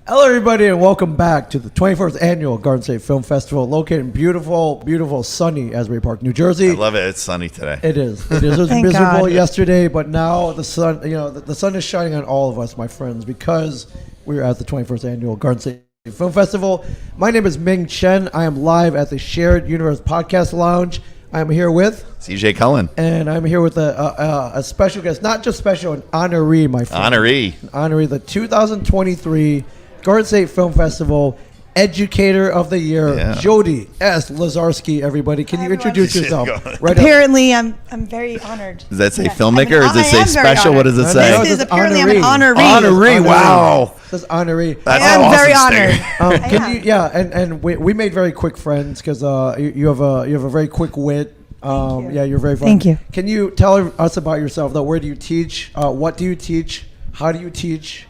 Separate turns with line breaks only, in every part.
Hello, everybody, and welcome back to the 21st Annual Garden State Film Festival, located in beautiful, sunny Asbury Park, New Jersey.
I love it. It's sunny today.
It is. It was miserable yesterday, but now the sun, the sun is shining on all of us, my friends, because we're at the 21st Annual Garden State Film Festival. My name is Ming Chen. I am live at the Shared Universe Podcast Lounge. I'm here with
CJ Cullen.
And I'm here with a special guest, not just special, an honoree, my friend. Honoree, the 2023 Garden State Film Festival Educator of the Year, Jody S. Lazarski, everybody. Can you introduce yourself?
Apparently, I'm very honored.
Does that say filmmaker or does it say special? What does it say?
This is apparently I'm an honoree.
Honoree, wow.
This is honoree.
That's
I am
awesome
very honored.
And we made very quick friends because you have a very quick wit.
Thank you.
Yeah, you're very fun.
Thank you.
Can you tell us about yourself, though? Where do you teach? What do you teach? How do you teach?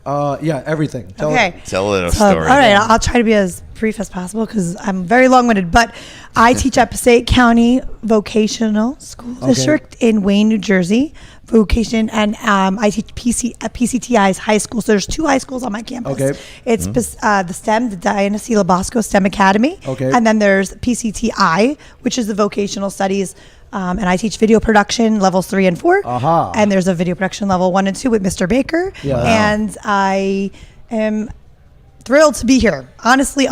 Everything.
Tell a little story.
All right, I'll try to be as brief as possible because I'm very long-winded. But I teach at Passaic County Vocational School District in Wayne, New Jersey. Vocation, and I teach at PCTVS high school. So there's two high schools on my campus. Okay. It's the STEM, the Diana C. Labasco STEM Academy. Okay. And then there's PCTI, which is the Vocational Studies. And I teach video production levels 3 and 4. And there's a video production level 1 and 2 with Mr. Baker. Yeah. And I am thrilled to be here. Honestly,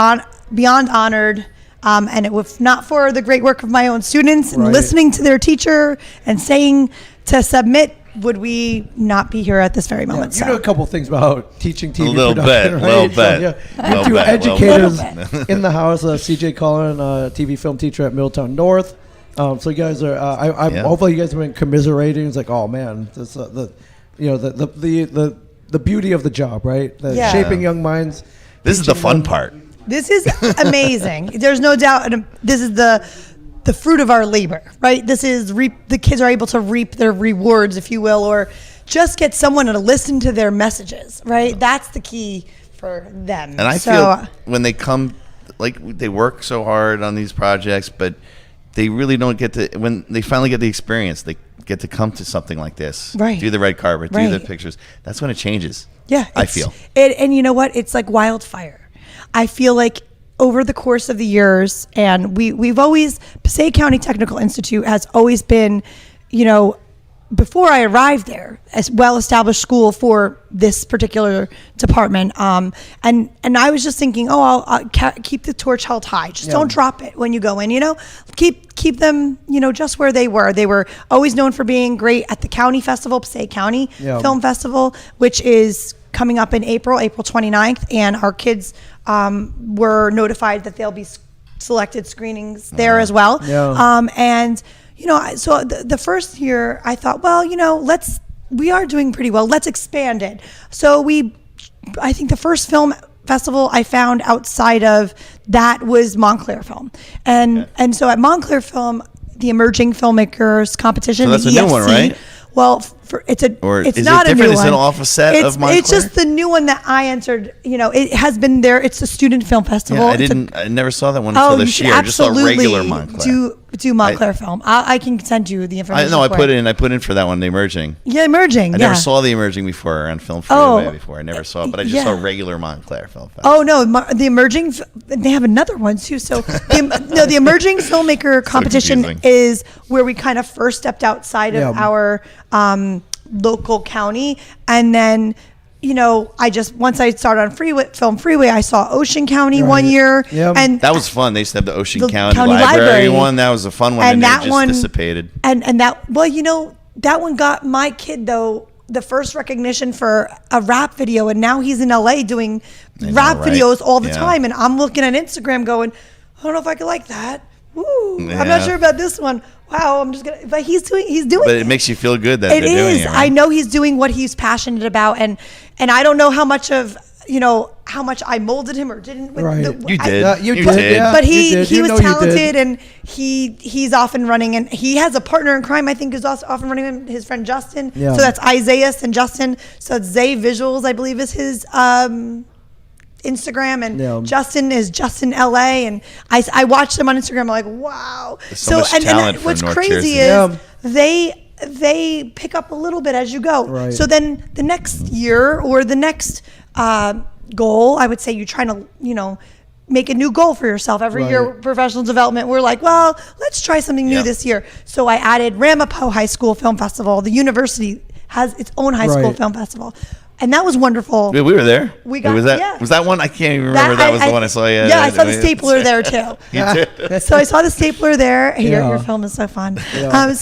beyond honored. And if not for the great work of my own students and listening to their teacher and saying to submit, would we not be here at this very moment?
You know a couple things about teaching TV
production,
right?
A little bit.
You have two educators in the house, CJ Cullen, TV film teacher at Middletown North. So you guys are. Hopefully you guys have been commiserating. It's like, oh man, this, the beauty of the job, right? Shaping young minds.
This is the fun part.
This is amazing. There's no doubt. This is the fruit of our labor, right? This is the kids are able to reap their rewards, if you will, or just get someone to listen to their messages, right? That's the key for them.
And I feel when they come, like they work so hard on these projects, but they really don't get to, when they finally get the experience, they get to come to something like this, do the red carpet, do the pictures. That's when it changes. Yeah, I feel.
And you know what? It's like wildfire. I feel like over the course of the years, and we've always, Passaic County Technical Institute has always been, before I arrived there, a well-established school for this particular department. And I was just thinking, I'll keep the torch held high. Just don't drop it when you go in, keep them, just where they were. They were always known for being great at the county festival, Passaic County Film Festival, which is coming up in April 29th. And our kids were notified that they'll be selected screenings there as well. And so the first year I thought, we are doing pretty well. Let's expand it. So I think the first film festival I found outside of that was Montclair Film. And so at Montclair Film, the Emerging Filmmakers Competition,
so that's
the
a new one, right?
Well, it's not a new one.
Is it an offset of Montclair?
It's just the new one that I entered. It has been there. It's a student film festival.
I never saw that one until this year. I just saw regular Montclair.
Do Montclair Film. I can send you the information.
I put in for that one, the Emerging.
Yeah, Emerging.
I never saw the Emerging before on Film Freeway before. I never saw it, but I just saw regular Montclair Film Festival.
Oh no, the Emerging. They have another one too. So the Emerging Filmmaker Competition is where we kind of first stepped outside of our local county, and then once I started on Film Freeway, I saw Ocean County one year, and
that was fun. They used to have the Ocean County Library one. That was a fun one, and that just dissipated.
And that that one got my kid though the first recognition for a rap video, and now he's in LA doing rap videos all the time, and I'm looking at Instagram going, I don't know if I could like that. Ooh, I'm not sure about this one. Wow, I'm just gonna. But he's doing.
But it makes you feel good that they're doing it. Right?
I know he's doing what he's passionate about, and I don't know how much of how much I molded him or didn't.
You did. You did.
Yeah. But he was talented, and he's off and running, and he has a partner in crime. I think is also off and running. His friend Justin. Yeah. So that's Isaiah and Justin. So it's Zay Visuals, I believe, is his Instagram, and Justin is Justin LA, and I watched them on Instagram. I'm like, wow.
So much talent
what's
North
crazy
Jersey.
is they pick up a little bit as you go. Right. So then the next year or the next goal. I would say you're trying to, make a new goal for yourself. Every year, professional development, we're like, well, let's try something new this year. So I added Ramapo High School Film Festival. The university has its own high school film festival. And that was wonderful.
We were there.
We got,
was that one? I can't even remember. That was the one I saw.
Yeah, I saw the stapler there too. So I saw the stapler there. Hey, your film is so fun.
Yeah.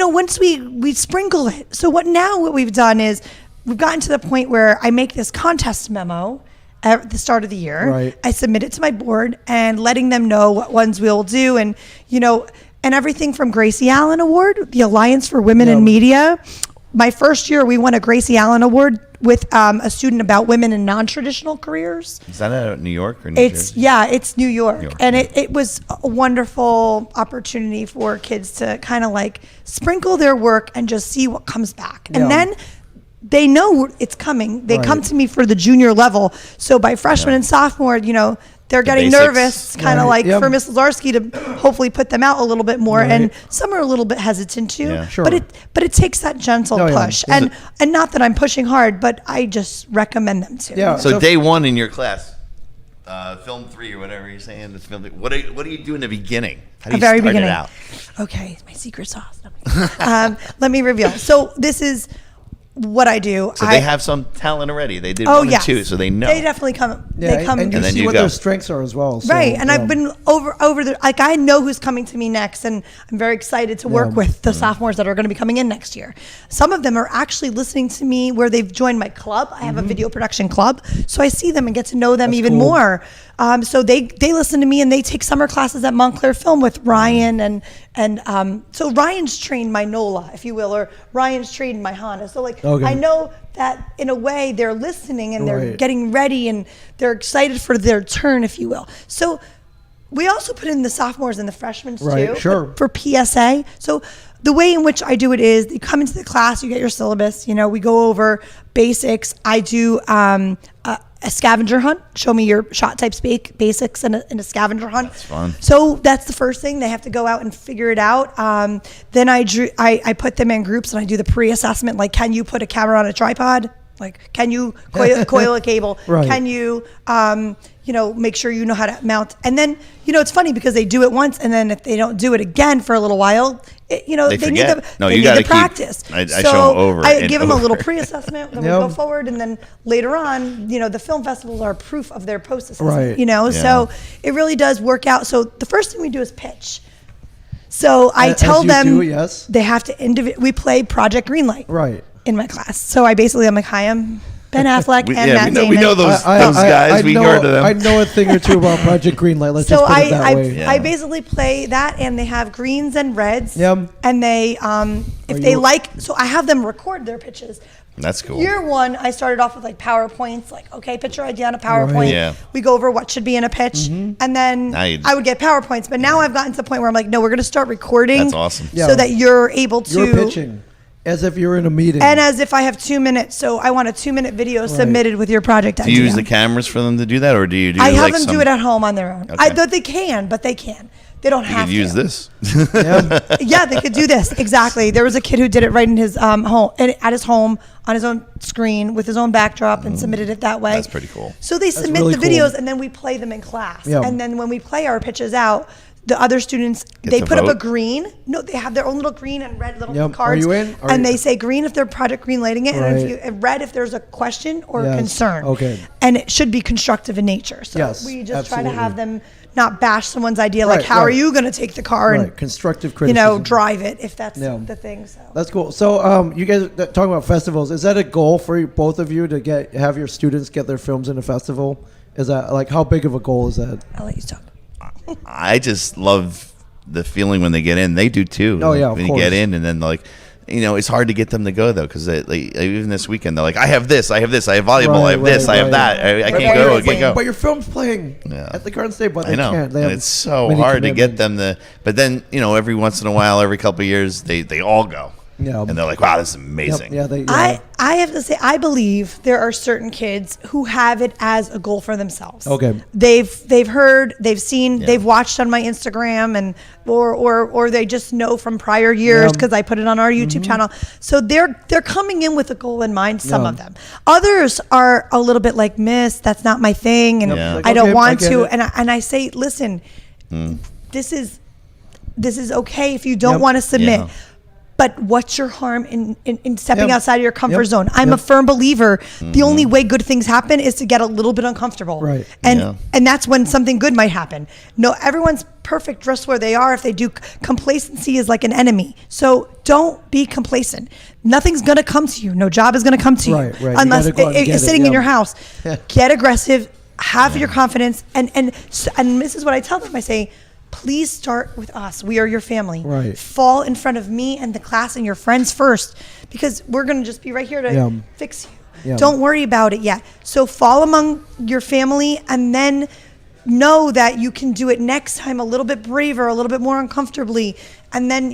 Once we sprinkle it. So what we've done is we've gotten to the point where I make this contest memo at the start of the year.
Right.
I submit it to my board and letting them know what ones we'll do, and and everything from Gracie Allen Award, the Alliance for Women in Media. My first year, we won a Gracie Allen Award with a student about women in non-traditional careers.
Is that out New York or New Jersey?
Yeah, it's New York. And it was a wonderful opportunity for kids to kind of like sprinkle their work and just see what comes back. And then they know it's coming. They come to me for the junior level. So by freshman and sophomore, they're getting nervous, kind of like for Miss Lazarski to hopefully put them out a little bit more. And some are a little bit hesitant too.
Yeah.
Sure.
But it takes that gentle push. And not that I'm pushing hard, but I just recommend them to.
Yeah.
So day one in your class, film 3 or whatever you're saying, it's film 3. What do you do in the beginning? How do you start it out?
Okay, my secret sauce. Let me reveal. So this is what I do.
So they have some talent already. They did 1 and 2, so they know.
They definitely come.
Yeah,
they come,
and you see what their strengths are as well. So,
right, and I've been over the like I know who's coming to me next, and I'm very excited to work with the sophomores that are going to be coming in next year. Some of them are actually listening to me where they've joined my club. I have a video production club, so I see them and get to know them even more. So they listen to me, and they take summer classes at Montclair Film with Ryan, and so Ryan's trained my NOLA, if you will, or Ryan's trained my Honda. So I know that in a way they're listening and they're getting ready and they're excited for their turn, if you will. So we also put in the sophomores and the freshmen too, for PSA. So the way in which I do it is you come into the class, you get your syllabus, we go over basics. I do a scavenger hunt. Show me your shot type basics in a scavenger hunt.
That's fun.
So that's the first thing. They have to go out and figure it out. Then I put them in groups and I do the pre-assessment. Like, can you put a camera on a tripod? Like, can you coil a cable? Can you, make sure you know how to mount? And then, it's funny because they do it once, and then if they don't do it again for a little while, they need the practice.
I show them over.
I give them a little pre-assessment, then we go forward, and then later on, the film festivals are proof of their post-assessment. So it really does work out. So the first thing we do is pitch. So I tell them they have to we play Project Greenlight in my class. So I'm like, hi, I'm Ben Affleck and Matt Damon.
We know those guys. We heard of them.
I know a thing or two about Project Greenlight. Let's just put it that way.
I basically play that, and they have greens and reds. And they, so I have them record their pitches.
That's cool.
Year one, I started off with PowerPoints, picture idea on a PowerPoint. We go over what should be in a pitch, and then I would get PowerPoints. But now I've gotten to the point where I'm like, no, we're going to start recording.
That's awesome.
So that you're able to.
You're pitching. As if you're in a meeting.
And as if I have 2 minutes. So I want a 2-minute video submitted with your project idea.
Do you use the cameras for them to do that, or do you do
I have them do it at home on their own.
Okay.
They can, but they can. They don't have to.
You could use this.
Yeah, they could do this. Exactly. There was a kid who did it right in his home, at his home, on his own screen, with his own backdrop, and submitted it that way.
That's pretty cool.
So they submit the videos, and then we play them in class. And then when we play our pitches out, the other students, they put up a green. No, they have their own little green and red little cards.
Are you in?
And they say green if they're project green lighting it, and red if there's a question or a concern.
Okay.
And it should be constructive in nature. So we just try to have them not bash someone's idea, like how are you going to take the car and
constructive criticism,
drive it if that's the thing. So
that's cool. So you guys talking about festivals? Is that a goal for both of you to have your students get their films in a festival? Is that how big of a goal is that?
I'll let you talk.
I just love the feeling when they get in. They do too.
Oh yeah,
when you get in, and then it's hard to get them to go though, because even this weekend they're like, I have this, I have volleyball, I have this, I have that. I can't go, I can't go.
But your film's playing at the Garden State, but they can't.
And it's so hard to get them to. But then every once in a while, every couple of years, they all go.
Yeah.
and they're like, "Wow, this is amazing."
Yep. Yeah,
I have to say, I believe there are certain kids who have it as a goal for themselves.
Okay.
They've heard, they've seen,
Yeah.
they've watched on my Instagram, and or they just know from prior years because I put it on our YouTube channel. So they're coming in with a goal in mind. Some of them, others are a little bit like, "Miss, that's not my thing, and
Yeah.
I don't want to."
It.
And I say, listen, this is okay if you don't want to submit.
Yeah.
But what's your harm in stepping
Yep.
outside of your comfort
Yep.
zone? I'm a firm believer. The only way good things happen is to get a little bit uncomfortable.
Right.
And that's when something good might happen. No, everyone's perfect just where they are. If they do, complacency is like an enemy. So don't be complacent. Nothing's going to come to you. No job is going to come to you.
Right. You
Unless
gotta go out and get
it's
it.
sitting in
Yeah.
your house. Get aggressive. Have your confidence. And this is what I tell them. I say, please start with us. We are your family.
Right.
Fall in front of me and the class and your friends first, because we're going to just be right here to fix you.
Yeah.
Don't worry about it yet. So fall among your family, and then know that you can do it next time a little bit braver, a little bit more uncomfortably. And then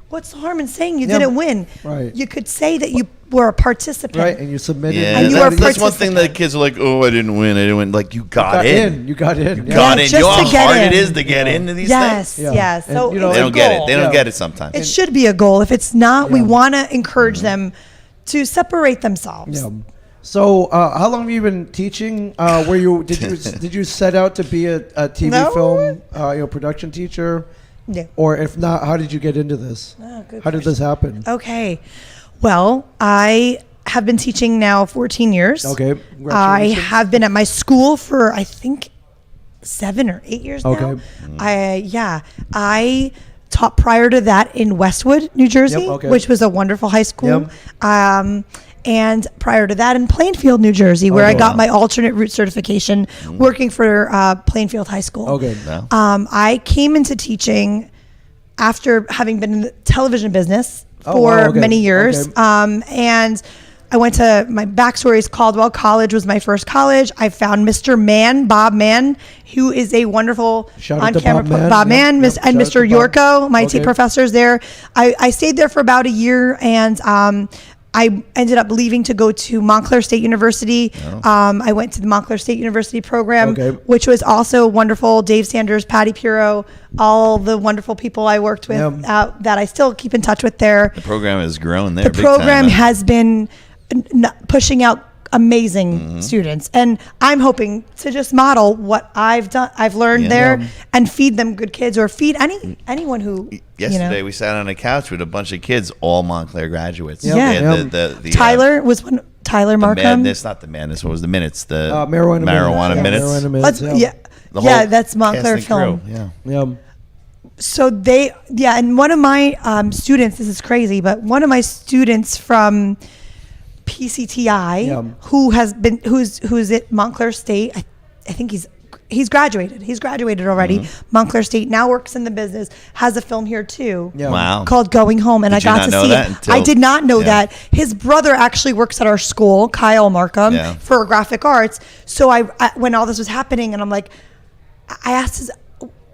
what's the harm in saying you didn't win?
Right.
You could say that you were a participant.
Right, and you submitted.
Yeah,
And you are
that's one thing that
participant.
kids are like, "Oh, I didn't win." Like, you got in.
You got in.
You got in.
just
You know
to
how
get
hard
in.
it is to get into these
Yes,
things?
yes.
And,
So
you know,
it's
They
a
don't get it.
goal.
They don't
Yeah.
get it sometimes.
It should be a goal. If it's not, we want to encourage them to separate themselves.
Yeah. So, how long have you been teaching? Did you set out to be a TV
No.
film, production teacher?
Yeah.
Or if not, how did you get into this?
Oh, good
How did this happen?
Okay. Well, I have been teaching now 14 years.
Okay.
I
Congratulations.
have been at my school for, I think, 7 or 8 years now.
Okay.
I taught prior to that in Westwood, New Jersey,
Yep, okay.
which was a wonderful high school.
Yep.
And prior to that in Plainfield, New Jersey, where I
Okay.
got my alternate route certification working for Plainfield High School.
Okay.
No.
I came into teaching after having been in the television business
Oh,
for
wow, okay.
many years.
Okay.
And I went to, my backstory is Caldwell College was my first college. I found Mr. Mann, Bob Mann, who is a wonderful
Shout out to
on-camera
Bob Mann.
Bob
Yep,
Mann,
yep.
and
Shout out
Mr.
to Bob.
Yorko, my
Okay.
professors there. I stayed there for about a year, and I ended up leaving to go to Montclair State University. I went to the Montclair State University program,
Okay.
which was also wonderful. Dave Sanders, Patty Puro, all the wonderful people I worked with that I still keep in touch with there.
The program has grown there.
The
big
program
time.
has been pushing out amazing students, and I'm hoping to just model what I've learned there, and feed them good kids, or feed anyone who.
Yesterday we sat on a couch with a bunch of kids, all Montclair graduates.
Yeah.
They
Yeah.
had the
Tyler was one. Tyler
the
Markham.
madness, not the madness. What was the minutes? The
Marijuana
minutes.
Marijuana
Let's-
minutes.
yeah,
The whole
that's Montclair
cast and crew.
Film.
Yeah.
So and one of my students, this is crazy, but one of my students from PCTI, who's at Montclair State, I think he's graduated. He's graduated already. Montclair State, now works in the business, has a film here too.
Yeah.
Wow.
Called Going Home, and
Did
I
you
got
not
to
know
see
that
it.
until-
I did not know
Yeah.
that. His brother actually works at our school, Kyle Markham,
Yeah.
for graphic arts. So I when all this was happening, and I'm like, I asked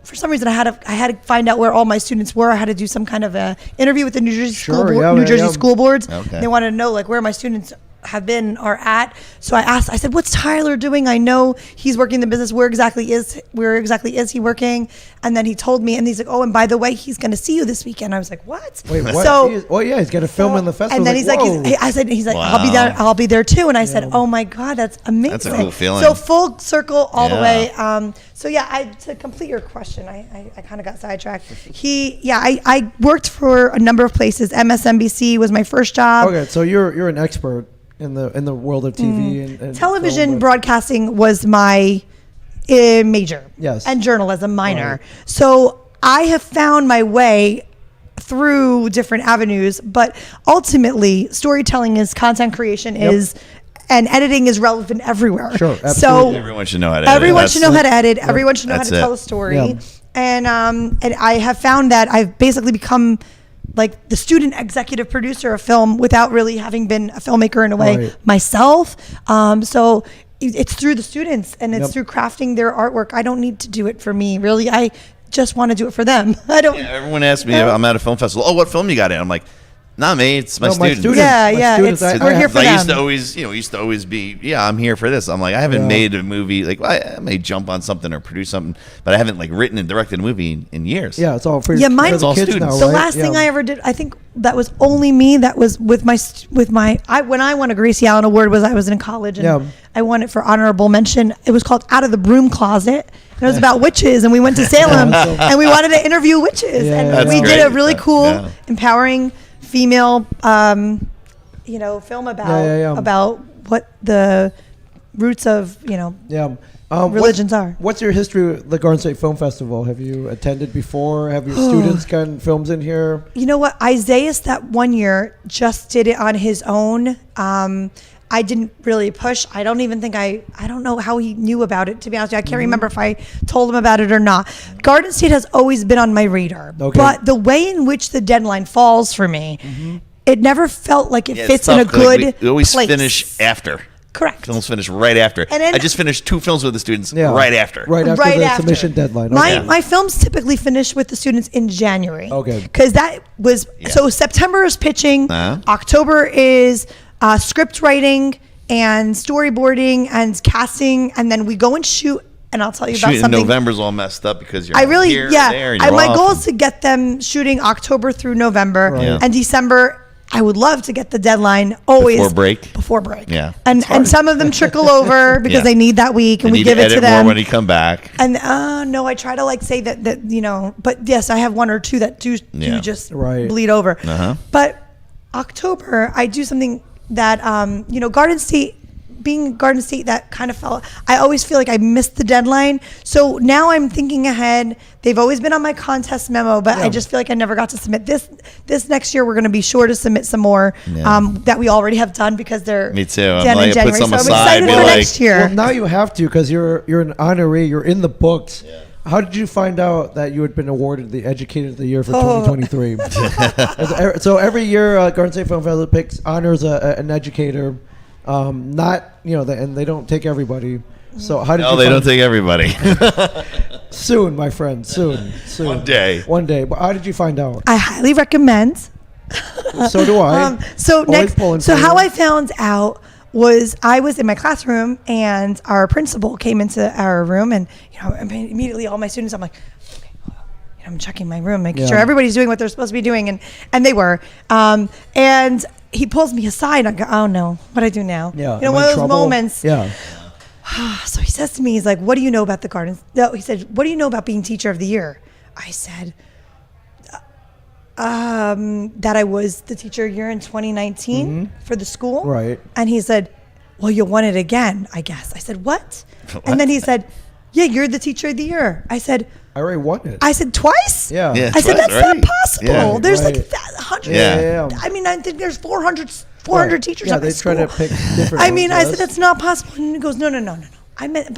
for some reason I had to find out where all my students were. I had to do some kind of a interview with the New Jersey school boards.
Okay.
They wanted to know like where my students have been or at. So I said, what's Tyler doing? I know he's working in the business. Where exactly is he working? And then he told me, and he's like, oh, and by the way, he's going to see you this weekend. I was like, what?
Wait, what?
So,
he's got a film in the festival.
and then he's like, he's like,
Wow.
I'll be there too. And I said, oh my God, that's amazing.
That's a cool feeling.
So full circle all the
Yeah.
way. To complete your question, I kind of got sidetracked. I worked for a number of places. MSNBC was my first job.
Okay, so you're an expert in the world of TV and
Television
film, but-
broadcasting was my major.
Yes.
And journalism minor.
Right.
So I have found my way through different avenues, but ultimately storytelling is content creation is, and editing is relevant everywhere.
Sure,
So
absolutely.
Everyone should know how to edit.
everyone should know how to edit. Everyone should know how
That's
to tell
it.
a story.
Yeah.
And I have found that I've basically become like the student executive producer of film without really having been a filmmaker in a way
Right.
myself. So it's through the students, and it's
Yep.
through crafting their artwork. I don't need to do it for me, really. I just want to do it for them. I don't.
Yeah, everyone asks me, I'm at a film festival. Oh, what film you got in? I'm like, Not me. It's my students.
We're here for
I
them.
used to always be, I'm here for this. I'm like, I haven't made a movie. Like, I may jump on something or produce something, but I haven't like written and directed a movie in years.
Yeah, it's all for
mine's
all
kids
students.
now,
the
right?
last thing I ever did, I think that was only me. That was with my when I won a Gracie Allen Award was I was in college and I won it for honorable mention. It was called Out of the Broom Closet. And it was about witches, and we went to Salem and we wanted to interview witches, and we did a really cool, empowering female, film about what the roots of religions are.
What's your history with the Garden State Film Festival? Have you attended before? Have your students gotten films in here?
You know what? Isaiah, that one year, just did it on his own. I didn't really push. I don't even think I don't know how he knew about it, to be honest with you. I can't remember if I told him about it or not. Garden State has always been on my radar. Okay. But the way in which the deadline falls for me, it never felt like it fits in a good
we always
place.
Finish after.
Correct.
Films finish right after. And then, I just finished 2 films with the students right after.
Right after the submission deadline.
Okay. My films typically finish with the students in January.
Okay.
Because that was, so September is pitching, October is script writing and storyboarding and casting, and then we go and shoot. And I'll tell you about something.
November's all messed up because you're here, there, and
my goal is to get them shooting October through November, and December. I would love to get the deadline always before break.
Yeah,
and some of them trickle over because they need that week, and we give it to them
more when you come back.
And no, I try to say that but yes, I have 1 or 2 that do just bleed over. But October, I do something that Garden State. Being Garden State, that kind of fell. I always feel like I missed the deadline. So now I'm thinking ahead. They've always been on my contest memo, but I just feel like I never got to submit this next year. We're going to be sure to submit some more that we already have done because they're
me too.
done in January. So I'm excited for next year.
Well, now you have to because you're an honoree. You're in the books. Yeah. How did you find out that you had been awarded the Educator of the Year for 2023? So every year, Garden State Film Festival honors an educator. Not and they don't take everybody. So how did you?
No, they don't take everybody.
Soon, my friend. Soon.
One day.
But how did you find out?
I highly recommend.
So do I.
So how I found out was I was in my classroom and our principal came into our room and immediately all my students, I'm like, okay, I'm checking my room, making sure everybody's doing what they're supposed to be doing, and they were. And he pulls me aside and I go, oh no, what do I do now?
Yeah.
One of those moments.
Yeah.
So he says to me, he's like, what do you know about the garden? No, he said, what do you know about being Teacher of the Year? I said, that I was the Teacher of the Year in 2019 for the school.
Right.
And he said, well, you won it again, I guess. I said, what? And then he said, yeah, you're the Teacher of the Year. I said,
I already won it.
I said, twice?
Yeah.
I said, that's not possible.
Yeah,
there's like 100.
Yeah.
I mean, I think there's 400 teachers at my school.
Yeah, they try to pick different ones,
I said, that's not possible. And he goes, no. I meant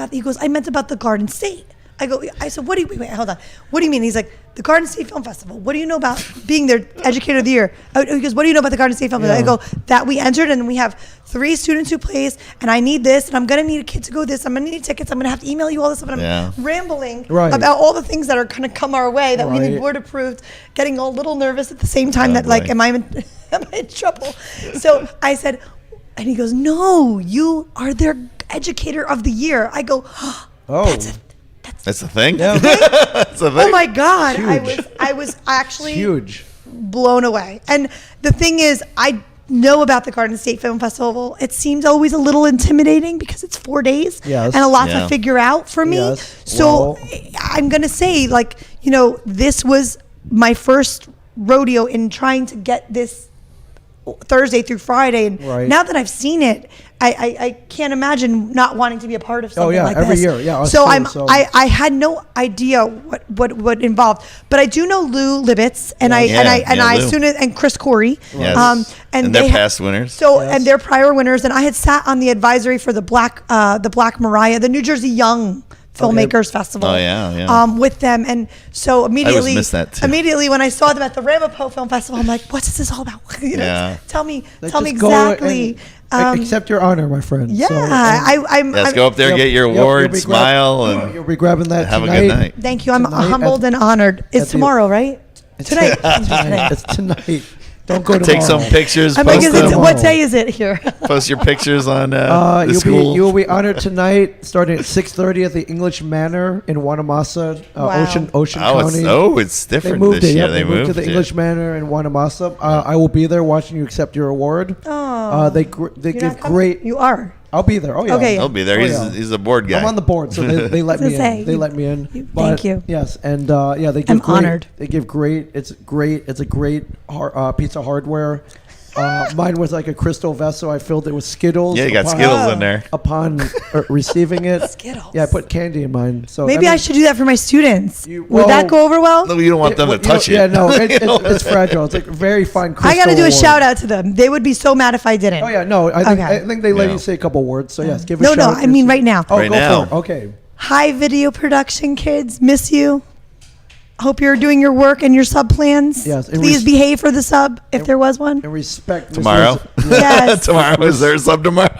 about the Garden State. I said, wait, hold on. What do you mean? He's like, the Garden State Film Festival. What do you know about being their Educator of the Year? He goes, what do you know about the Garden State Film Festival? I go, that we entered and we have 3 students who plays and I need this and I'm going to need a kid to go this. I'm going to need tickets. I'm going to have to email you all this stuff. And I'm rambling about all the things that are going to come our way that we need board approved, getting a little nervous at the same time am I in trouble? So I said, and he goes, no, you are their Educator of the Year. I go,
That's the thing?
Yeah.
That's the thing?
Oh my God. I was actually
huge,
blown away. And the thing is, I know about the Garden State Film Festival. It seems always a little intimidating because it's 4 days and a lot to figure out for me.
Yes.
So I'm going to say, this was my first rodeo in trying to get this Thursday through Friday, and now that I've seen it, I can't imagine not wanting to be a part of something like
every
this.
year,
So I had no idea what involved, but I do know Lou Libetz and Chris Corey,
and they're past winners.
So and they're prior winners, and I had sat on the advisory for the Black Mariah, the New Jersey Young Filmmakers Festival with them, and so immediately when I saw them at the Ramapo Film Festival, I'm like, what's this all about? Tell me exactly.
Accept your honor, my friend.
Yeah,
let's go up there, get your award, smile, and
you'll be grabbing that
have
tonight.
a good night.
Thank you. I'm humbled and honored. It's tomorrow, right? Tonight.
It's tonight. Don't go tomorrow.
Take some pictures.
I'm like,
Post them.
what day is it here?
Post your pictures on the school.
You will be honored tonight, starting at 6:30 at the English Manor in Wanamasa,
Wow.
Ocean
Oh,
County.
it's different
They moved
this
it.
year.
Yep, they moved to the
it.
English Manor in Wanamasa. I will be there watching you accept your award.
Oh,
They
You're
give
not coming?
great.
You are.
I'll be there. Oh yeah.
Okay.
He'll be there.
Oh,
He's
yeah.
he's a board guy.
I'm on the board, so they let
I was
me
gonna
in.
say,
They let me in.
thank
But,
you.
Yes, and they give
I'm
great,
honored.
They give great. It's great. It's a great piece of hardware. Mine was like a crystal vessel. I filled it with Skittles.
Yeah, you got Skittles in there.
Upon receiving it.
Skittles.
Yeah, I put candy in mine. So
Maybe I should do that for my students. Would that go over well?
No, you don't want them to touch it.
Yeah, no, it's fragile. It's like very fine crystal.
I got to do a
award.
shout out to them. They would be so mad if I didn't.
Oh yeah, no, I think they let
Yeah.
you say a couple words. So yes, give a
No,
shout out.
I mean right now.
Oh,
Right
go
now.
for it. Okay.
Hi, video production kids. Miss you. Hope you're doing your work and your sub plans.
Yes, and
Please behave for the sub if there was one.
And respect
Tomorrow.
Yes.
Tomorrow is there some tomorrow?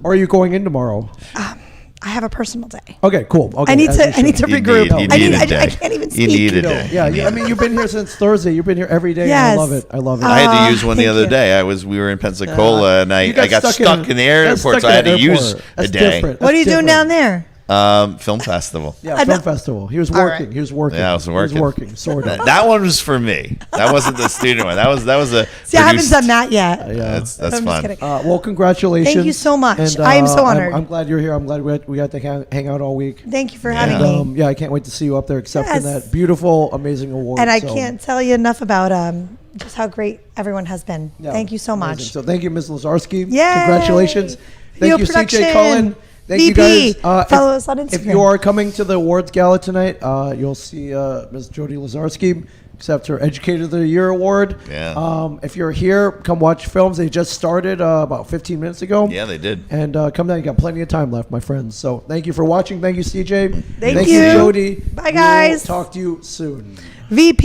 Or are you going in tomorrow?
I have a personal day.
Okay, cool. Okay,
I need
as
to.
you
I need
should.
to
You
regroup.
need- you need a day.
I can't even
You
speak.
need a
No,
day.
yeah. I mean, you've been here since Thursday. You've been here every day. And
Yes.
I love it. I love it.
I had to use one the
thank
other
you.
day. We were in Pensacola and
You
I got stuck in the airport, so I had to use a day.
What are you doing down there?
Film festival.
Yeah, film festival. He was
All
working.
right.
He was working.
Yeah, I was working.
He was working, sort of.
That one was for me. That wasn't the student one. That was a.
See, I haven't
produced-
done that yet.
Yeah.
That's
I'm just
fun.
kidding.
Well, congratulations.
Thank you so much.
And,
I am so honored.
I'm glad you're here. I'm glad we got to hang out all week.
Thank you for
Yeah.
having me.
Yeah, I can't wait to see you up there accepting
Yes.
that beautiful, amazing award.
And I
So,
can't tell you enough about just how great everyone has been.
yeah,
Thank you so
amazing.
much.
So thank you, Ms. Lazarski.
Yay!
Congratulations.
Video
Thank you,
production.
CJ Cullen. Thank
VP.
you guys.
Follow us on Instagram.
If you are coming to the awards gala tonight, you'll see Ms. Jody Lazarski accept her Educator of the Year award.
Yeah.
If you're here, come watch films. They just started about 15 minutes ago.
Yeah, they did.
And come down. You got plenty of time left, my friends. So thank you for watching. Thank you, CJ.
Thank
you,
you.
Jody.
Bye, guys.
We'll talk to you soon.
VP.